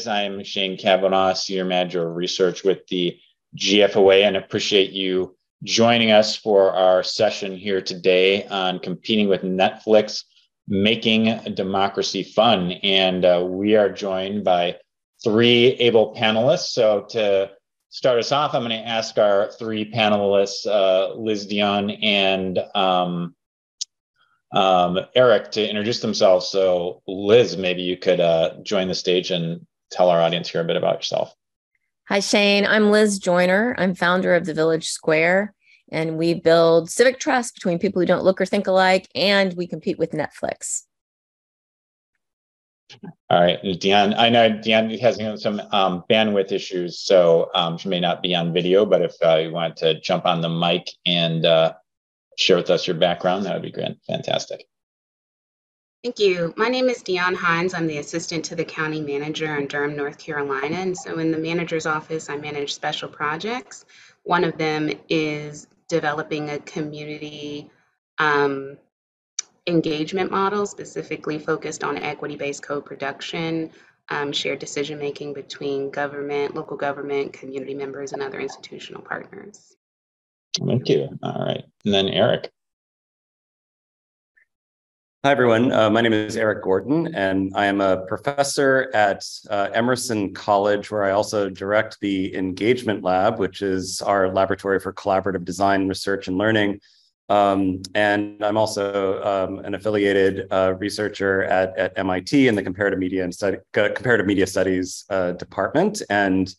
I'm Shane Kavanaugh, Senior Manager of Research with the GFOA, and appreciate you joining us for our session here today on competing with Netflix, making democracy fun. And we are joined by three able panelists. So to start us off, I'm going to ask our three panelists, Liz, Dion, and Eric, to introduce themselves. So Liz, maybe you could join the stage and tell our audience here a bit about yourself. Hi, Shane. I'm Liz Joyner. I'm founder of the Village Square, and we build civic trust between people who don't look or think alike, and we compete with Netflix. All right, Dion. I know Dion has some bandwidth issues, so she may not be on video, but if you wanted to jump on the mic and share with us your background, that would be great. Fantastic. Thank you. My name is Dion Hines. I'm the assistant to the county manager in Durham, North Carolina. And so in the manager's office, I manage special projects. One of them is developing a community engagement model specifically focused on equity-based co-production, shared decision-making between government, local government, community members, and other institutional partners. Thank you. All right. And then Eric. Hi, everyone. My name is Eric Gordon, and I am a professor at Emerson College, where I also direct the Engagement Lab, which is our laboratory for collaborative design, research, and learning. And I'm also an affiliated researcher at MIT in the Comparative Media Studies department. And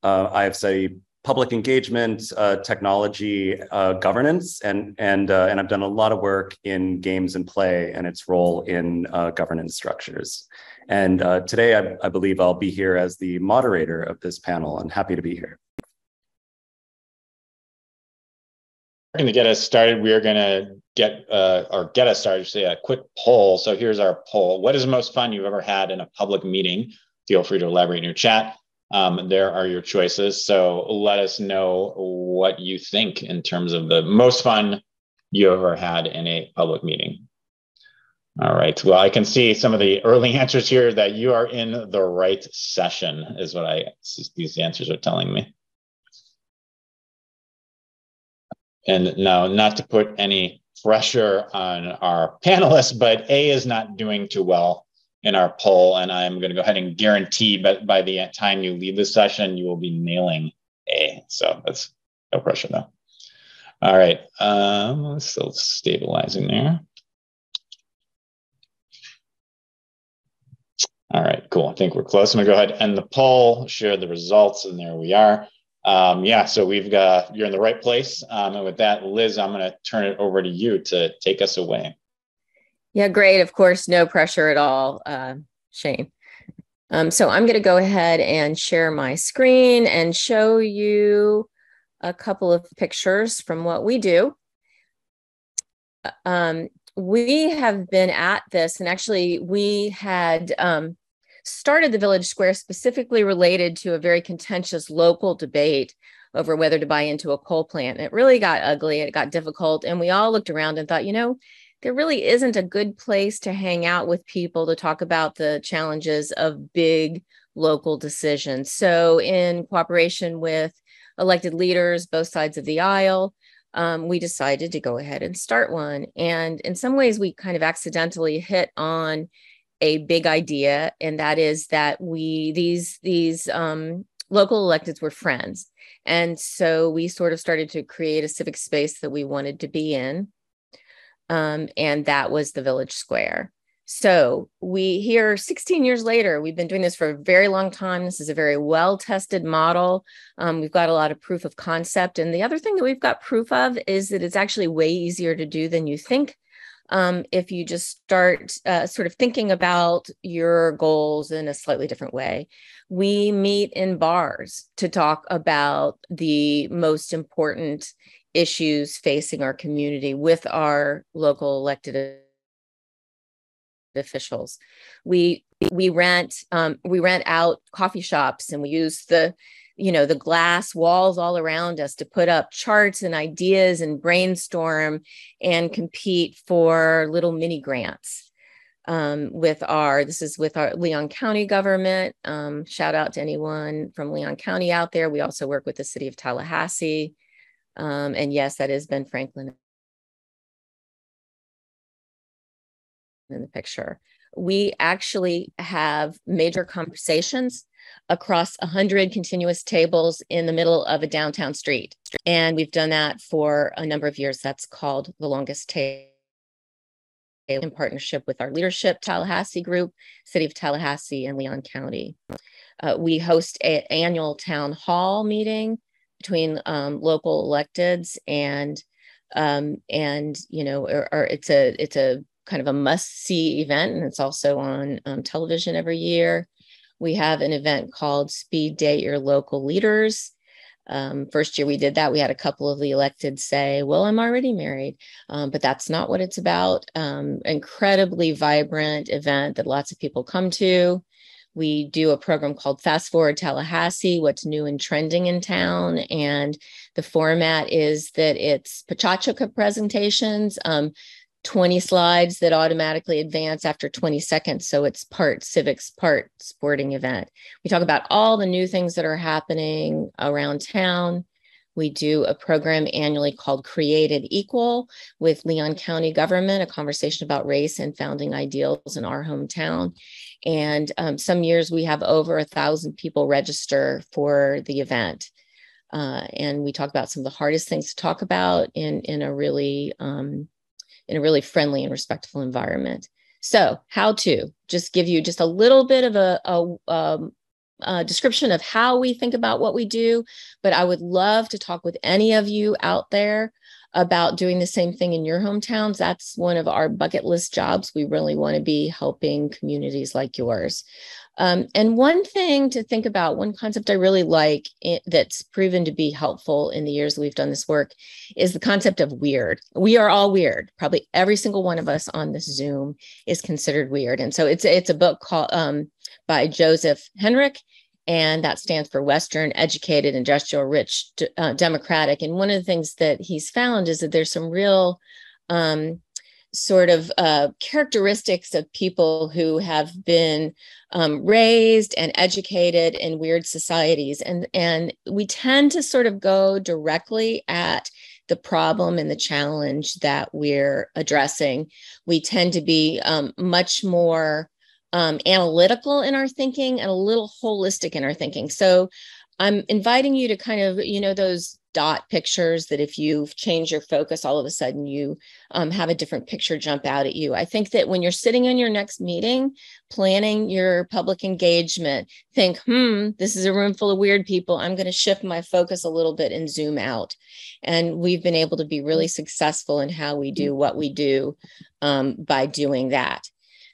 I have studied public engagement, technology, governance, and I've done a lot of work in games and play and its role in governance structures. And today, I believe I'll be here as the moderator of this panel. I'm happy to be here. We're going to get us started. We are going to get us started, say a quick poll. So here's our poll. What is the most fun you've ever had in a public meeting? Feel free to elaborate in your chat. There are your choices. So let us know what you think in terms of the most fun you ever had in a public meeting. All right. Well, I can see some of the early answers here that you are in the right session is what these answers are telling me. And now, not to put any pressure on our panelists, but A is not doing too well in our poll, and I'm going to go ahead and guarantee that by the time you leave the session, you will be nailing A. So that's no pressure though. All right, still stabilizing there. All right, cool. I think we're close. I'm going to go ahead and end the poll, share the results, and there we are. Yeah, so you're in the right place. And with that, Liz, I'm going to turn it over to you to take us away. Yeah, great. Of course, no pressure at all, Shane. So I'm going to go ahead and share my screen and show you a couple of pictures from what we do. We have been at this, and actually we had started the Village Square specifically related to a very contentious local debate over whether to buy into a coal plant. And it really got ugly. It got difficult. And we all looked around and thought, there really isn't a good place to hang out with people to talk about the challenges of big local decisions. So in cooperation with elected leaders, both sides of the aisle, we decided to go ahead and start one. And in some ways, we kind of accidentally hit on a big idea, and that is that these local electeds were friends. And so we sort of started to create a civic space that we wanted to be in. And that was the Village Square. So here 16 years later, we've been doing this for a very long time. This is a very well-tested model. We've got a lot of proof of concept. And the other thing that we've got proof of is that it's actually way easier to do than you think. If you just start sort of thinking about your goals in a slightly different way. We meet in bars to talk about the most important issues facing our community with our local elected officials. We rent out coffee shops, and we use the glass walls all around us to put up charts and ideas and brainstorm and compete for little mini grants. this is with our Leon County government. Shout out to anyone from Leon County out there. We also work with the city of Tallahassee. And yes, that is Ben Franklin in the picture. We actually have major conversations across 100 continuous tables in the middle of a downtown street. And we've done that for a number of years. That's called the longest table, in partnership with our leadership Tallahassee group, City of Tallahassee, and Leon County. We host an annual town hall meeting between local electeds and you know, or it's a kind of a must-see event, and it's also on television every year. We have an event called Speed Date Your Local Leaders. First year we did that, we had a couple of the elected say, well, I'm already married, but that's not what it's about. Incredibly vibrant event that lots of people come to. We do a program called Fast Forward Tallahassee, what's new and trending in town. And the format is that it's pachacha presentations, 20 slides that automatically advance after 20 seconds. So it's part civics, part sporting event. We talk about all the new things that are happening around town. We do a program annually called Created Equal with Leon County government, a conversation about race and founding ideals in our hometown. And some years we have over 1,000 people register for the event. And we talk about some of the hardest things to talk about in a really friendly and respectful environment. So how to just give you just a little bit of a description of how we think about what we do, but I would love to talk with any of you out there about doing the same thing in your hometowns. That's one of our bucket list jobs. We really want to be helping communities like yours. And one thing to think about, one concept I really like that's proven to be helpful in the years that we've done this work is the concept of weird. We are all weird. Probably every single one of us on this Zoom is considered weird. And so it's a book called by Joseph Henrich, and that stands for Western, Educated, Industrial, Rich, Democratic. And one of the things that he's found is that there's some real sort of characteristics of people who have been raised and educated in weird societies. And we tend to sort of go directly at the problem and the challenge that we're addressing. We tend to be much more analytical in our thinking and a little holistic in our thinking. So I'm inviting you to kind of, those dot pictures that if you change your focus, all of a sudden you have a different picture jump out at you. I think that when you're sitting in your next meeting, planning your public engagement, think, this is a room full of weird people. I'm going to shift my focus a little bit and zoom out. And we've been able to be really successful in how we do what we do by doing that.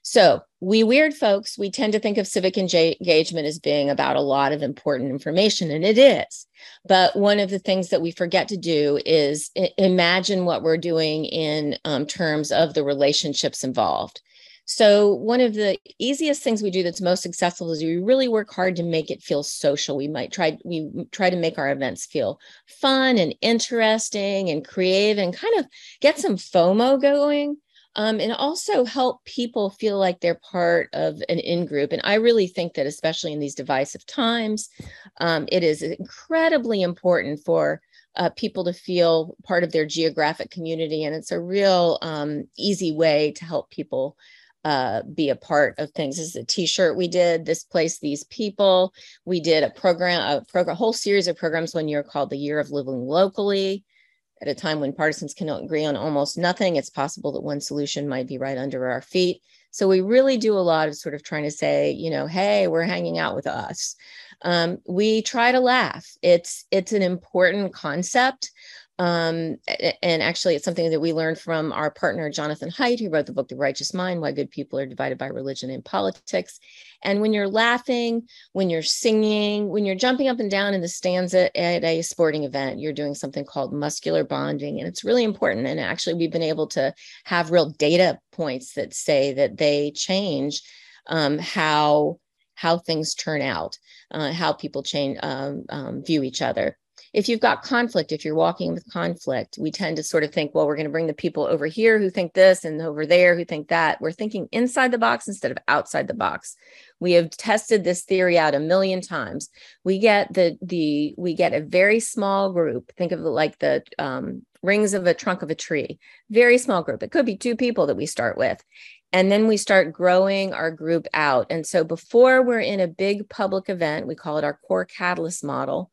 So we weird folks, we tend to think of civic engagement as being about a lot of important information, and it is. But one of the things that we forget to do is imagine what we're doing in terms of the relationships involved. So one of the easiest things we do that's most successful is we really work hard to make it feel social. We try to make our events feel fun and interesting and creative and kind of get some FOMO going. And also help people feel like they're part of an in-group. And I really think that especially in these divisive times, it is incredibly important for people to feel part of their geographic community. And it's a real easy way to help people be a part of things. This is a t-shirt we did, This Place, These People. We did a whole series of programs one year called The Year of Living Locally. At a time when partisans cannot agree on almost nothing, it's possible that one solution might be right under our feet. So we really do a lot of sort of trying to say, hey, we're hanging out with us. We try to laugh. It's an important concept. And actually, it's something that we learned from our partner, Jonathan Haidt, who wrote the book, The Righteous Mind, Why Good People Are Divided by Religion and Politics. And when you're laughing, when you're singing, when you're jumping up and down in the stands at a sporting event, you're doing something called muscular bonding. And it's really important. And actually, we've been able to have real data points that say that they change how things turn out, how people view each other. If you've got conflict, if you're walking with conflict, we tend to sort of think, well, we're going to bring the people over here who think this and over there who think that. We're thinking inside the box instead of outside the box. We have tested this theory out a million times. We get we get a very small group. Think of it like the rings of a trunk of a tree. Very small group. It could be 2 people that we start with. And then we start growing our group out. And so before we're in a big public event, we call it our core catalyst model.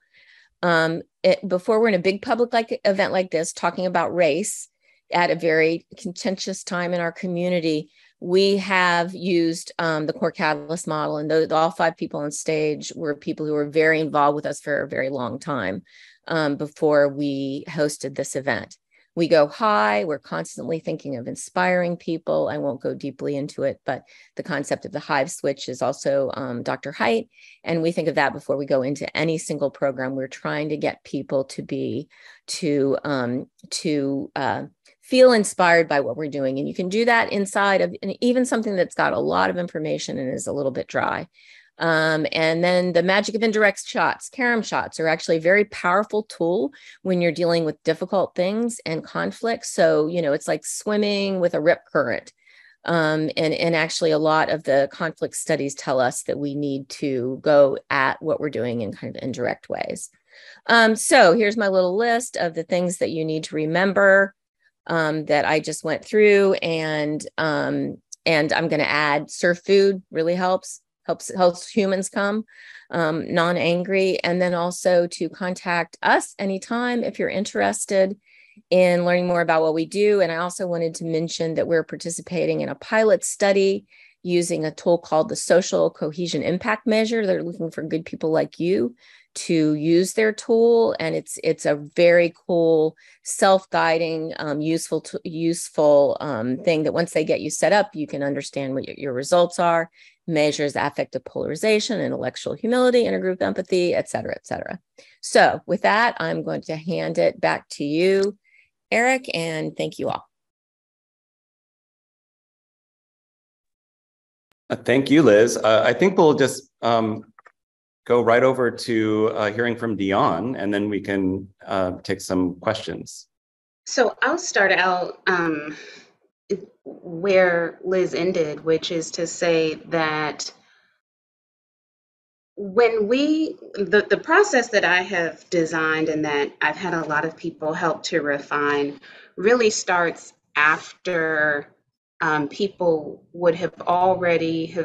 Before we're in a big public event like this, talking about race at a very contentious time in our community, we have used the core catalyst model, and all 5 people on stage were people who were very involved with us for a very long time before we hosted this event. We go high. We're constantly thinking of inspiring people. I won't go deeply into it, but the concept of the hive switch is also Dr. Haidt. And we think of that before we go into any single program. We're trying to get people to feel inspired by what we're doing. And you can do that inside of even something that's got a lot of information and is a little bit dry. And then the magic of indirect shots, carom shots, are actually a very powerful tool when you're dealing with difficult things and conflicts. So, it's like swimming with a rip current. And actually a lot of the conflict studies tell us that we need to go at what we're doing in kind of indirect ways. So here's my little list of the things that you need to remember that I just went through. And I'm going to add serve food really helps humans come non-angry, and then also to contact us anytime if you're interested in learning more about what we do. And I also wanted to mention that we're participating in a pilot study using a tool called the Social Cohesion Impact Measure. They're looking for good people like you to use their tool, and it's a very cool self-guiding useful thing that once they get you set up, you can understand what your results are, measures affective polarization, intellectual humility, intergroup empathy, et cetera, et cetera. So with that, I'm going to hand it back to you, Eric, and thank you all. Thank you, Liz. I think we'll just go right over to hearing from Dion, and then we can take some questions. So I'll start out where Liz ended, which is to say that when the process that I have designed and that I've had a lot of people help to refine really starts after people would have already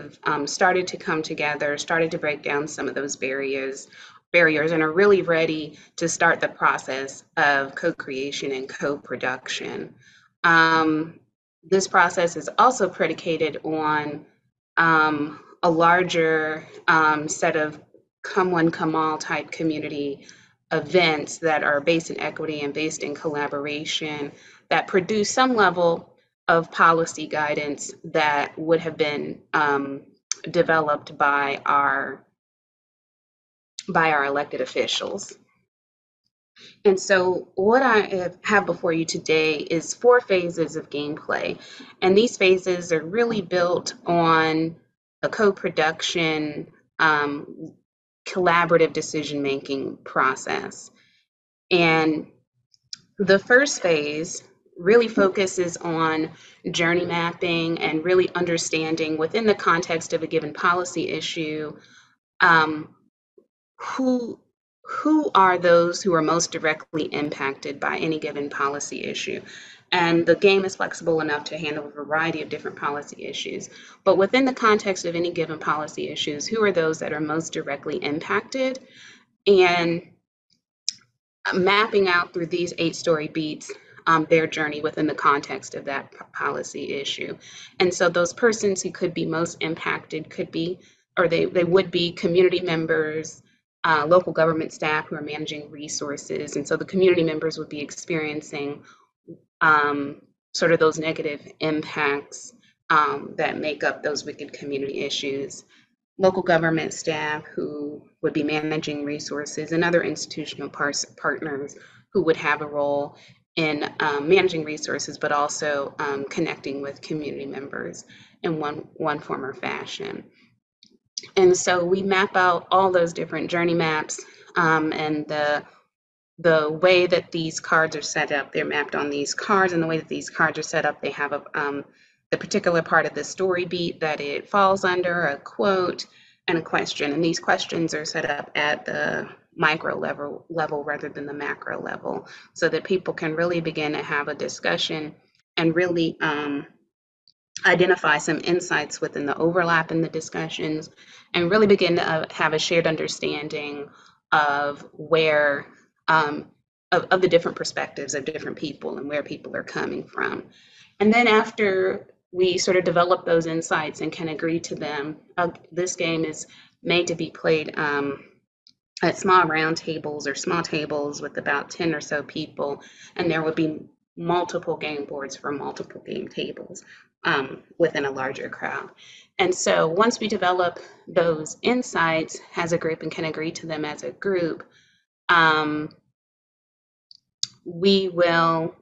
started to come together, started to break down some of those barriers, and are really ready to start the process of co-creation and co-production. This process is also predicated on a larger set of come one, come all type community events that are based in equity and based in collaboration that produce some level of policy guidance that would have been developed by our elected officials. And so what I have before you today is 4 phases of gameplay. And these phases are really built on a co-production, collaborative decision-making process. And the first phase really focuses on journey mapping and really understanding within the context of a given policy issue, who are those who are most directly impacted by any given policy issue. And the game is flexible enough to handle a variety of different policy issues. But within the context of any given policy issues, who are those that are most directly impacted? And mapping out through these 8-story beats their journey within the context of that policy issue. And so those persons who could be most impacted could be, or they would be community members, local government staff who are managing resources. And so the community members would be experiencing sort of those negative impacts that make up those wicked community issues. Local government staff who would be managing resources, and other institutional partners who would have a role in managing resources, but also connecting with community members in one form or fashion. And so we map out all those different journey maps, and the the way that these cards are set up, they're mapped on these cards, and the way that these cards are set up, they have the particular part of the story beat that it falls under, a quote, and a question. And these questions are set up at the micro level rather than the macro level, so that people can really begin to have a discussion and really identify some insights within the overlap in the discussions, and really begin to have a shared understanding of where of the different perspectives of different people and where people are coming from. And then after we sort of develop those insights and can agree to them, this game is made to be played at small round tables or small tables with about 10 or so people, and there would be multiple game boards for multiple game tables within a larger crowd. And so once we develop those insights as a group and can agree to them as a group, we will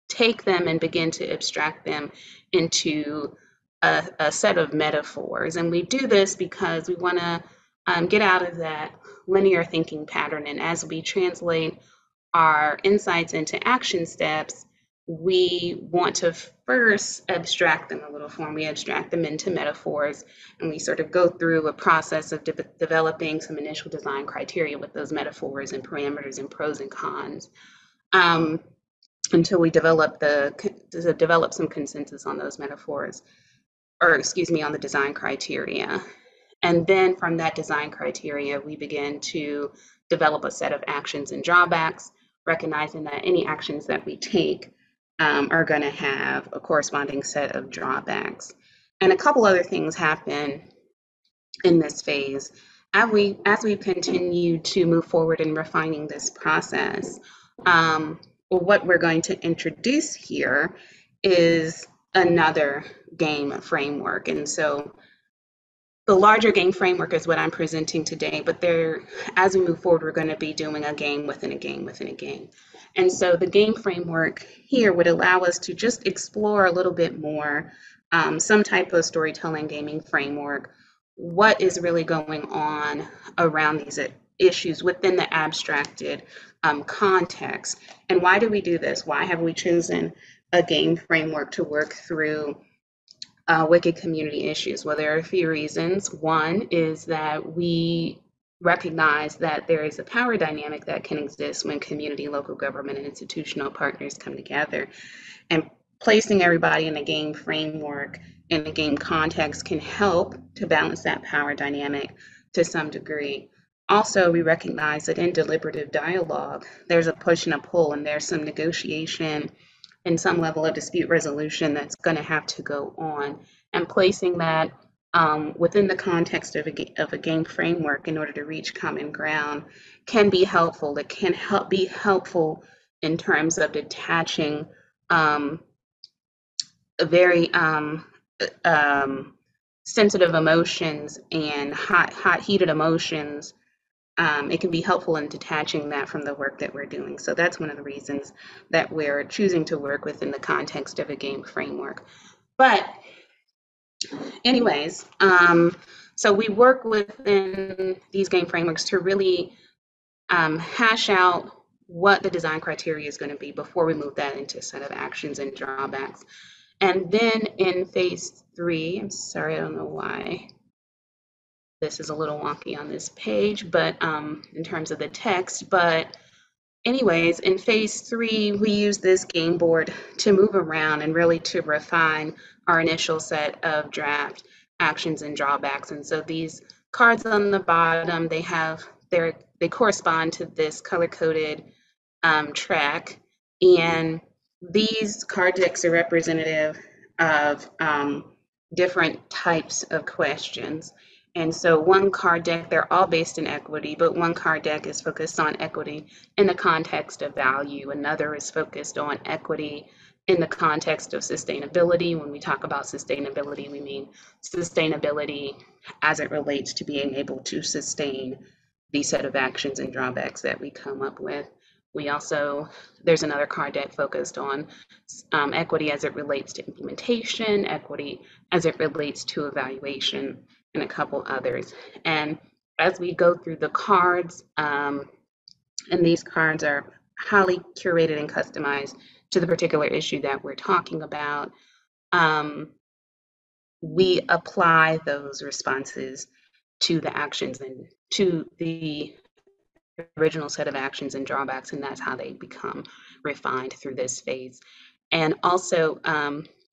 take them and begin to abstract them into a set of metaphors. And we do this because we want to get out of that linear thinking pattern. And as we translate our insights into action steps, we want to first abstract them a little form. We abstract them into metaphors, and we sort of go through a process of developing some initial design criteria with those metaphors and parameters and pros and cons, until we develop some consensus on those metaphors, or excuse me, on the design criteria. And then from that design criteria, we begin to develop a set of actions and drawbacks, recognizing that any actions that we take are going to have a corresponding set of drawbacks. And a couple other things happen in this phase. As we continue to move forward in refining this process, what we're going to introduce here is another game framework. And so the larger game framework is what I'm presenting today, but as we move forward, we're going to be doing a game within a game within a game. And so the game framework here would allow us to just explore a little bit more some type of storytelling gaming framework. What is really going on around these issues within the abstracted context? And why do we do this? Why have we chosen a game framework to work through wicked community issues? Well, there are a few reasons. One is that we recognize that there is a power dynamic that can exist when community, local government, and institutional partners come together. And placing everybody in a game framework, in a game context, can help to balance that power dynamic to some degree. Also, we recognize that in deliberative dialogue, there's a push and a pull, and there's some negotiation and some level of dispute resolution that's going to have to go on. And placing that within the context of a game framework in order to reach common ground can be helpful. It can be helpful in terms of detaching very sensitive emotions and heated emotions. It can be helpful in detaching that from the work that we're doing. So that's one of the reasons that we're choosing to work within the context of a game framework. But anyways, so we work within these game frameworks to really hash out what the design criteria is going to be before we move that into a set of actions and drawbacks. And then in phase 3, I'm sorry, I don't know why this is a little wonky on this page, but in terms of the text, but anyways, in phase 3, we use this game board to move around and really to refine our initial set of draft actions and drawbacks. And so these cards on the bottom, they correspond to this color-coded track, and these card decks are representative of different types of questions. And so one card deck, they're all based in equity, but one card deck is focused on equity in the context of value. Another is focused on equity in the context of sustainability. When we talk about sustainability, we mean sustainability as it relates to being able to sustain the set of actions and drawbacks that we come up with. There's another card deck focused on equity as it relates to implementation, equity as it relates to evaluation, and a couple others. And as we go through the cards, and these cards are highly curated and customized to the particular issue that we're talking about. We apply those responses to the actions and to the original set of actions and drawbacks, and that's how they become refined through this phase. And also,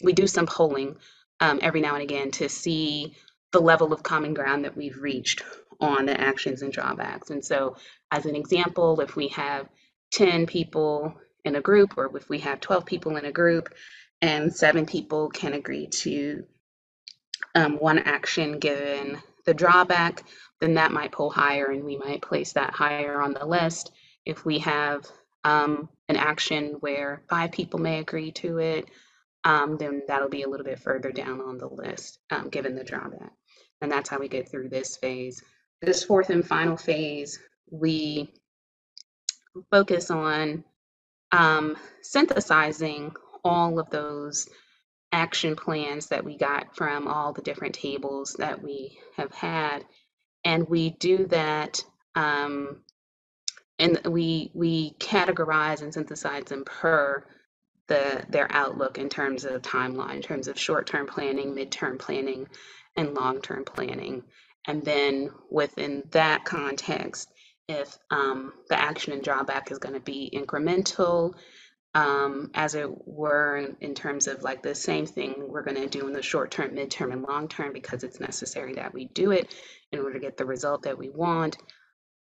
we do some polling every now and again to see the level of common ground that we've reached on the actions and drawbacks. And so, as an example, if we have 10 people in a group, or if we have 12 people in a group, and 7 people can agree to one action given the drawback, then that might pull higher and we might place that higher on the list. If we have an action where 5 people may agree to it, then that'll be a little bit further down on the list, given the drawback. And that's how we get through this phase. This fourth and final phase, we focus on synthesizing all of those action plans that we got from all the different tables that we have had. And we do that, and we categorize and synthesize them per their outlook in terms of timeline, in terms of short-term planning, mid-term planning, and long-term planning. And then within that context, if the action and drawback is going to be incremental, as it were, in terms of like the same thing we're going to do in the short term, mid-term, and long term, because it's necessary that we do it in order to get the result that we want,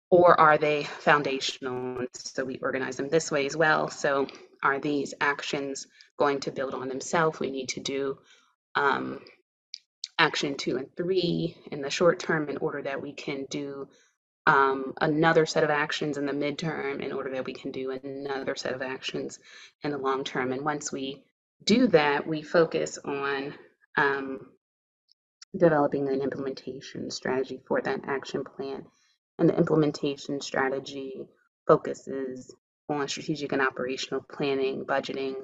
or are they foundational? So we organize them this way as well. So are these actions going to build on themselves? We need to do action 2 and 3 in the short term in order that we can do another set of actions in the midterm in order that we can do another set of actions in the long term. And once we do that, we focus on developing an implementation strategy for that action plan. And the implementation strategy focuses on strategic and operational planning, budgeting,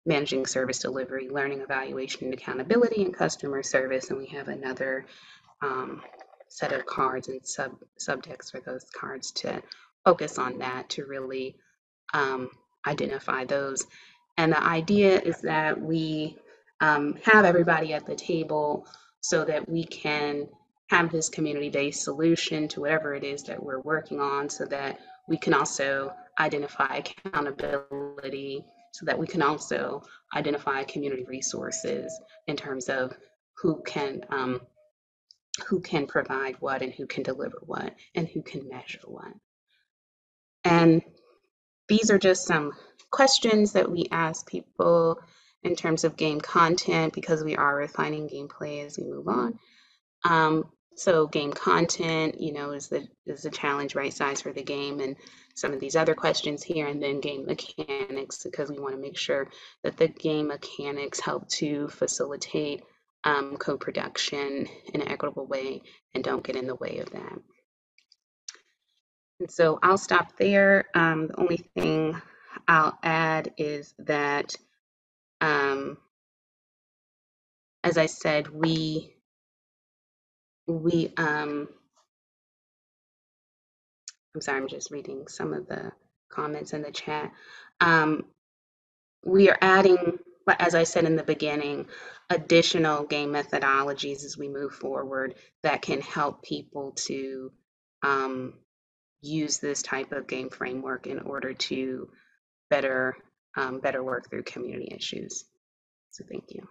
managing service delivery, learning, evaluation, and accountability, and customer service. And we have another set of cards and subtext for those cards to focus on that, to really identify those. And the idea is that we have everybody at the table so that we can have this community-based solution to whatever it is that we're working on, so that we can also identify accountability, so that we can also identify community resources in terms of who can provide what, and who can deliver what, and who can measure what. And these are just some questions that we ask people in terms of game content, because we are refining gameplay as we move on. So game content, is the challenge right size for the game, and some of these other questions here, and then game mechanics, because we want to make sure that the game mechanics help to facilitate co-production in an equitable way and don't get in the way of that. And so I'll stop there. The only thing I'll add is that, as I said, I'm sorry, I'm just reading some of the comments in the chat. We are adding, as I said in the beginning, additional game methodologies as we move forward that can help people to use this type of game framework in order to better work through community issues. So thank you.